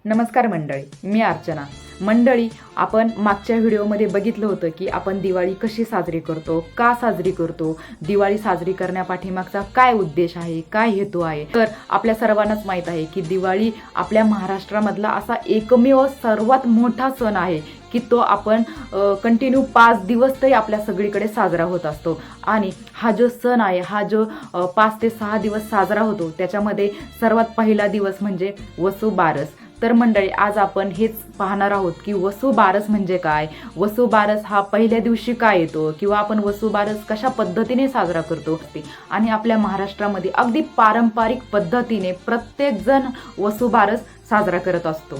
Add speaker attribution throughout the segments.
Speaker 1: नमस्कार मंडळी, मी अर्चना. मंडळी, आपण मागच्या व्हिडिओमध्ये बघितलं होतं की आपण दिवाळी कशी साजरी करतो, का साजरी करतो, दिवाळी साजरी करण्यापाठीमागचा काय उद्देश आहे, काय हेतू आहे. तर आपल्या सर्वांनाच माहीत आहे की दिवाळी आपल्या महाराष्ट्रामधला असा एकमेव सर्वात मोठा सण आहे की तो आपण कंटिन्यू 5 दिवस तरी आपल्या सगळीकडे साजरा होत असतो. आणि हा जो सण आहे, हा जो 5 ते 6 दिवस साजरा होतो, त्याच्यामध्ये सर्वात पहिला दिवस म्हणजे वसुबारस. तर मंडळी, आज आपण हेच पाहणार आहोत की वसुबारस म्हणजे काय, वसुबारस हा पहिल्या दिवशी काय येतो, किंवा आपण वसुबारस कशा पद्धतीने साजरा करतो. आणि आपल्या महाराष्ट्रामध्ये अगदी पारंपरिक पद्धतीने प्रत्येक जण वसुबारस साजरा करत असतो.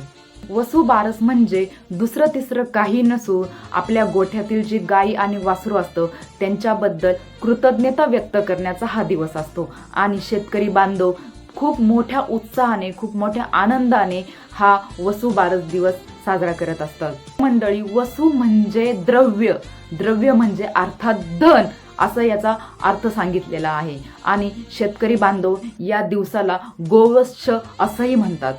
Speaker 1: वसुबारस म्हणजे दुसरं तिसरं काही नसून आपल्या गोठ्यातील जी गाई आणि वासरू असतं त्यांच्याबद्दल कृतज्ञता व्यक्त करण्याचा हा दिवस असतो. आणि शेतकरी बांधव खूप मोठ्या उत्साहाने, खूप मोठ्या आनंदाने हा वसुबारस दिवस साजरा करत असतात. मंडळी, वसु म्हणजे द्रव्य, द्रव्य म्हणजे अर्थात धन, असं याचा अर्थ सांगितलेला आहे. आणि शेतकरी बांधव या दिवसाला गोवत्स असंही म्हणतात.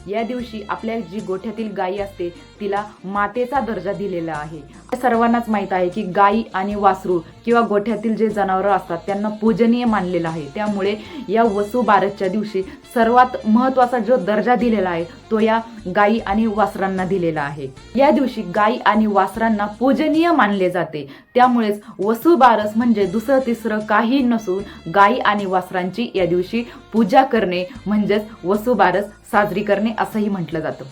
Speaker 1: या दिवशी आपल्या जी गोठ्यातील गायी असते तिला मातेचा दर्जा दिलेला आहे. सर्वांनाच माहित आहे की गायी आणि वासरू किंवा गोठ्यातील जे जनावरं असतात त्यांना पूजनीय मानलेलं आहे. त्यामुळे या वसुबारसच्या दिवशी सर्वात महत्त्वाचा जो दर्जा दिलेला आहे तो या गायी आणि वासरांना दिलेला आहे. या दिवशी गायी आणि वासरांना पूजनीय मानले जाते. त्यामुळेच वसुबारस म्हणजे दुसरं तिसरं काही नसून गायी आणि वासरांची या दिवशी पूजा करणे म्हणजेच वसुबारस साजरी करणे असंही म्हटलं जातं.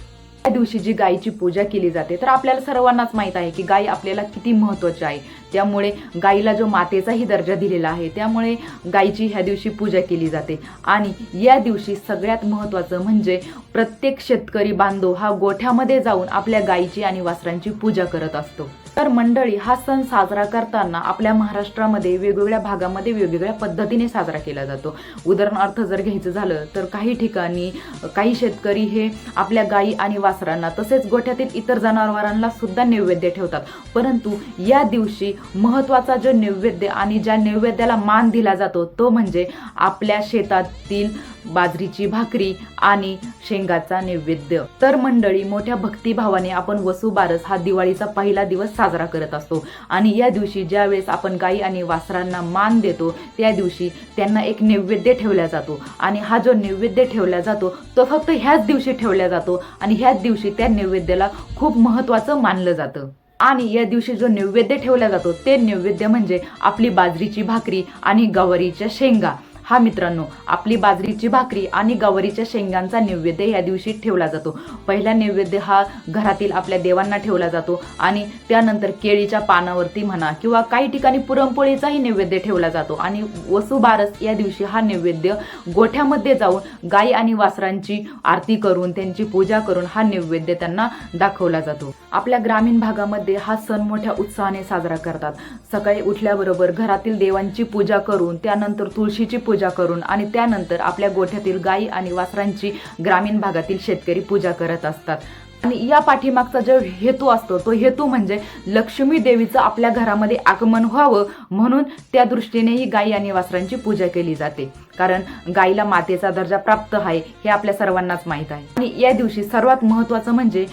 Speaker 1: या दिवशी जी गायीची पूजा केली जाते, तर आपल्याला सर्वांनाच माहित आहे की गाय आपल्याला किती महत्त्वाची आहे. त्यामुळे गायीला जो मातेचाही दर्जा दिलेला आहे, त्यामुळे गायीची ह्या दिवशी पूजा केली जाते. आणि या दिवशी सगळ्यात महत्त्वाचं म्हणजे प्रत्येक शेतकरी बांधव हा गोठ्यामध्ये जाऊन आपल्या गायीची आणि वासरांची पूजा करत असतो. तर मंडळी, हा सण साजरा करताना आपल्या महाराष्ट्रामध्ये वेगवेगळ्या भागामध्ये वेगवेगळ्या पद्धतीने साजरा केला जातो. उदाहरणार्थ जर घ्यायचं झालं तर काही ठिकाणी काही शेतकरी हे आपल्या गायी आणि वासरांना तसेच गोठ्यातील इतर जनावरांना सुद्धा नैवेद्य ठेवतात. परंतु या दिवशी महत्त्वाचा जो नैवेद्य आणि ज्या नैवेद्याला मान दिला जातो तो म्हणजे आपल्या शेतातील बाजरीची भाकरी आणि शेंगाचा नैवेद्य. तर मंडळी, मोठ्या भक्तिभावाने आपण वसुबारस हा दिवाळीचा पहिला दिवस साजरा करत असतो. आणि या दिवशी ज्यावेळेस आपण गायी आणि वासरांना मान देतो त्या दिवशी त्यांना एक नैवेद्य ठेवला जातो. आणि हा जो नैवेद्य ठेवला जातो तो फक्त ह्याच दिवशी ठेवला जातो आणि ह्याच दिवशी त्या नैवेद्याला खूप महत्त्वाचं मानलं जातं. आणि या दिवशी जो नैवेद्य ठेवला जातो ते नैवेद्य म्हणजे आपली बाजरीची भाकरी आणि गवारीच्या शेंगा. हा मित्रांनो, आपली बाजरीची भाकरी आणि गवारीच्या शेंगांचा नैवेद्य या दिवशी ठेवला जातो. पहिला नैवेद्य हा घरातील आपल्या देवांना ठेवला जातो आणि त्यानंतर केळीच्या पानावरती म्हणा किंवा काही ठिकाणी पुरणपोळीचाही नैवेद्य ठेवला जातो. आणि वसुबारस या दिवशी हा नैवेद्य गोठ्यामध्ये जाऊन गाई आणि वासरांची आरती करून त्यांची पूजा करून हा नैवेद्य त्यांना दाखवला जातो. आपल्या ग्रामीण भागामध्ये हा सण मोठ्या उत्साहाने साजरा करतात. सकाळी उठल्याबरोबर घरातील देवांची पूजा करून त्यानंतर तुळशीची पूजा करून आणि त्यानंतर आपल्या गोठ्यातील गायी आणि वासरांची ग्रामीण भागातील शेतकरी पूजा करत असतात. आणि या पाठीमागचा जो हेतू असतो तो हेतू म्हणजे लक्ष्मी देवीचं आपल्या घरामध्ये आगमन व्हावं म्हणून त्या दृष्टीने ही गायी आणि वासरांची पूजा केली जाते. कारण गायीला मातेचा दर्जा प्राप्त आहे हे आपल्या सर्वांनाच माहीत आहे. आणि या दिवशी सर्वात महत्त्वाचं म्हणजे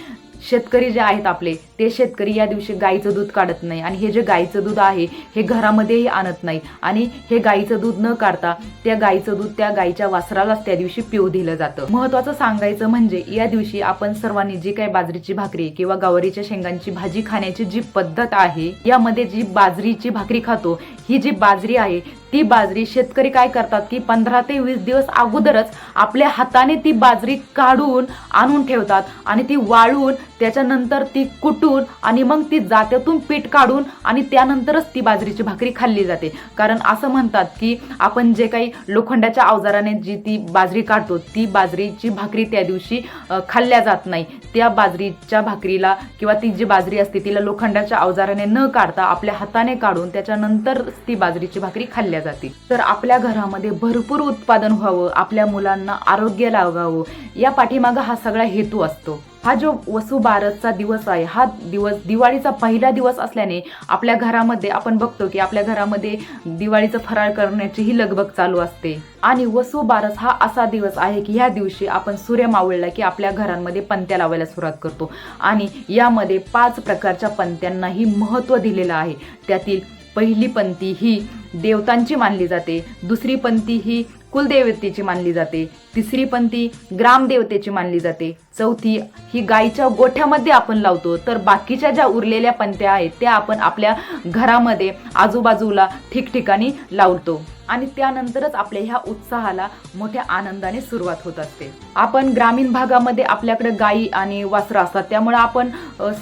Speaker 1: शेतकरी जे आहेत आपले ते शेतकरी या दिवशी गाईचं दूध काढत नाही. आणि हे जे गाईचं दूध आहे हे घरामध्येही आणत नाही. आणि हे गाईचं दूध न काढता त्या गाईचं दूध त्या गाईच्या वासरालाच त्या दिवशी पिऊ दिलं जातं. महत्त्वाचं सांगायचं म्हणजे या दिवशी आपण सर्वांनी जी काही बाजरीची भाकरी किंवा गवारीच्या शेंगांची भाजी खाण्याची जी पद्धत आहे, यामध्ये जी बाजरीची भाकरी खातो ही जी बाजरी आहे ती बाजरी शेतकरी काय करतात की 15 ते 20 दिवस अगोदरच आपल्या हाताने ती बाजरी काढून आणून ठेवतात आणि ती वाळून त्याच्यानंतर ती कुटून आणि मग ती जात्यातून पीठ काढून आणि त्यानंतरच ती बाजरीची भाकरी खाल्ली जाते. कारण असं म्हणतात की आपण जे काही लोखंडाच्या अवजाराने जी ती बाजरी काढतो ती बाजरीची भाकरी त्या दिवशी खाल्ल्या जात नाही. त्या बाजरीच्या भाकरीला किंवा ती जी बाजरी असते तिला लोखंडाच्या अवजाराने न काढता आपल्या हाताने काढून त्याच्यानंतर ती बाजरीची भाकरी खाल्ल्या केल्या जाते. तर आपल्या घरामध्ये भरपूर उत्पादन व्हावं, आपल्या मुलांना आरोग्य लागावं, या पाठीमागं हा सगळा हेतू असतो. हा जो वसुबारसचा दिवस आहे, हा दिवस दिवाळीचा पहिला दिवस असल्याने आपल्या घरामध्ये आपण बघतो की आपल्या घरामध्ये दिवाळीचं फराळ करण्याची ही लगबग चालू असते. आणि वसुबारस हा असा दिवस आहे की ह्या दिवशी आपण सूर्य मावळला की आपल्या घरांमध्ये पणत्या लावायला सुरुवात करतो. आणि यामध्ये 5 प्रकारच्या पणत्यांनाही महत्त्व दिलेलं आहे. त्यातील पहिली पंथी ही देवतांची मानली जाते, दुसरी पंथी ही कुलदेवतेची मानली जाते, तिसरी पंथी ग्रामदेवतेची मानली जाते, चौथी ही गायीच्या गोठ्यामध्ये आपण लावतो, तर बाकीच्या ज्या उरलेल्या पंथ्या आहेत त्या आपण आपल्या घरामध्ये आजूबाजूला ठिकठिकाणी लावतो. आणि त्यानंतरच आपल्या ह्या उत्साहाला मोठ्या आनंदाने सुरुवात होत असते. आपण ग्रामीण भागामध्ये आपल्याकडे गायी आणि वासरं असतात, त्यामुळे आपण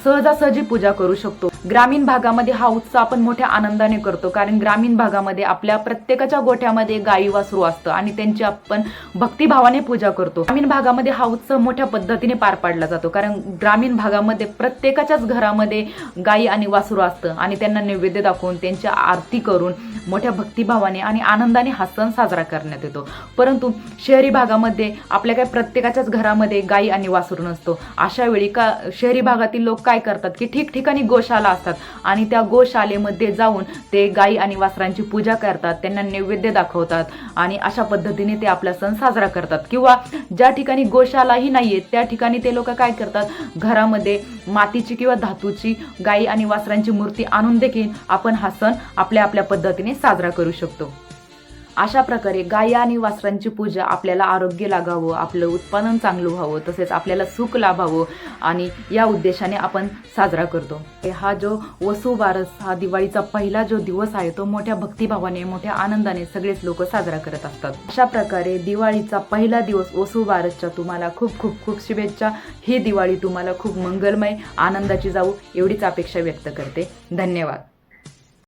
Speaker 1: सहजासहजी पूजा करू शकतो. ग्रामीण भागामध्ये हा उत्सव आपण मोठ्या आनंदाने करतो, कारण ग्रामीण भागामध्ये आपल्या प्रत्येकाच्या गोठ्यामध्ये गायी वासरू असतं आणि त्यांची आपण भक्तिभावाने पूजा करतो. ग्रामीण भागामध्ये हा उत्सव मोठ्या पद्धतीने पार पाडला जातो, कारण ग्रामीण भागामध्ये प्रत्येकाच्याच घरामध्ये गायी आणि वासरू असतं आणि त्यांना नैवेद्य दाखवून त्यांची आरती करून मोठ्या भक्तिभावाने आणि आनंदाने हा सण साजरा करण्यात येतो. परंतु शहरी भागामध्ये आपल्या काय प्रत्येकाच्याच घरामध्ये गायी आणि वासरू नसतो. अशा वेळी शहरी भागातील लोक काय करतात की ठिकठिकाणी गोशाला असतात आणि त्या गोशालेमध्ये जाऊन ते गायी आणि वासरांची पूजा करतात, त्यांना नैवेद्य दाखवतात आणि अशा पद्धतीने ते आपला सण साजरा करतात. किंवा ज्या ठिकाणी गोशालाही नाहीये त्या ठिकाणी ते लोक काय करतात, घरामध्ये मातीची किंवा धातूची गायी आणि वासरांची मूर्ती आणून देखील आपण हा सण आपल्या आपल्या पद्धतीने साजरा करू शकतो. अशा प्रकारे गायी आणि वासरांची पूजा आपल्याला आरोग्य लागावं, आपलं उत्पादन चांगलं व्हावं, तसेच आपल्याला सुख लाभावं आणि या उद्देशाने आपण साजरा करतो. हा जो वसुबारस हा दिवाळीचा पहिला जो दिवस आहे तो मोठ्या भक्तिभावाने मोठ्या आनंदाने सगळेच लोक साजरा करत असतात. अशा प्रकारे दिवाळीचा पहिला दिवस वसुबारसच्या तुम्हाला खूप खूप खूप शुभेच्छा. ही दिवाळी तुम्हाला खूप मंगलमय आनंदाची जाऊ एवढीच अपेक्षा व्यक्त करते. धन्यवाद.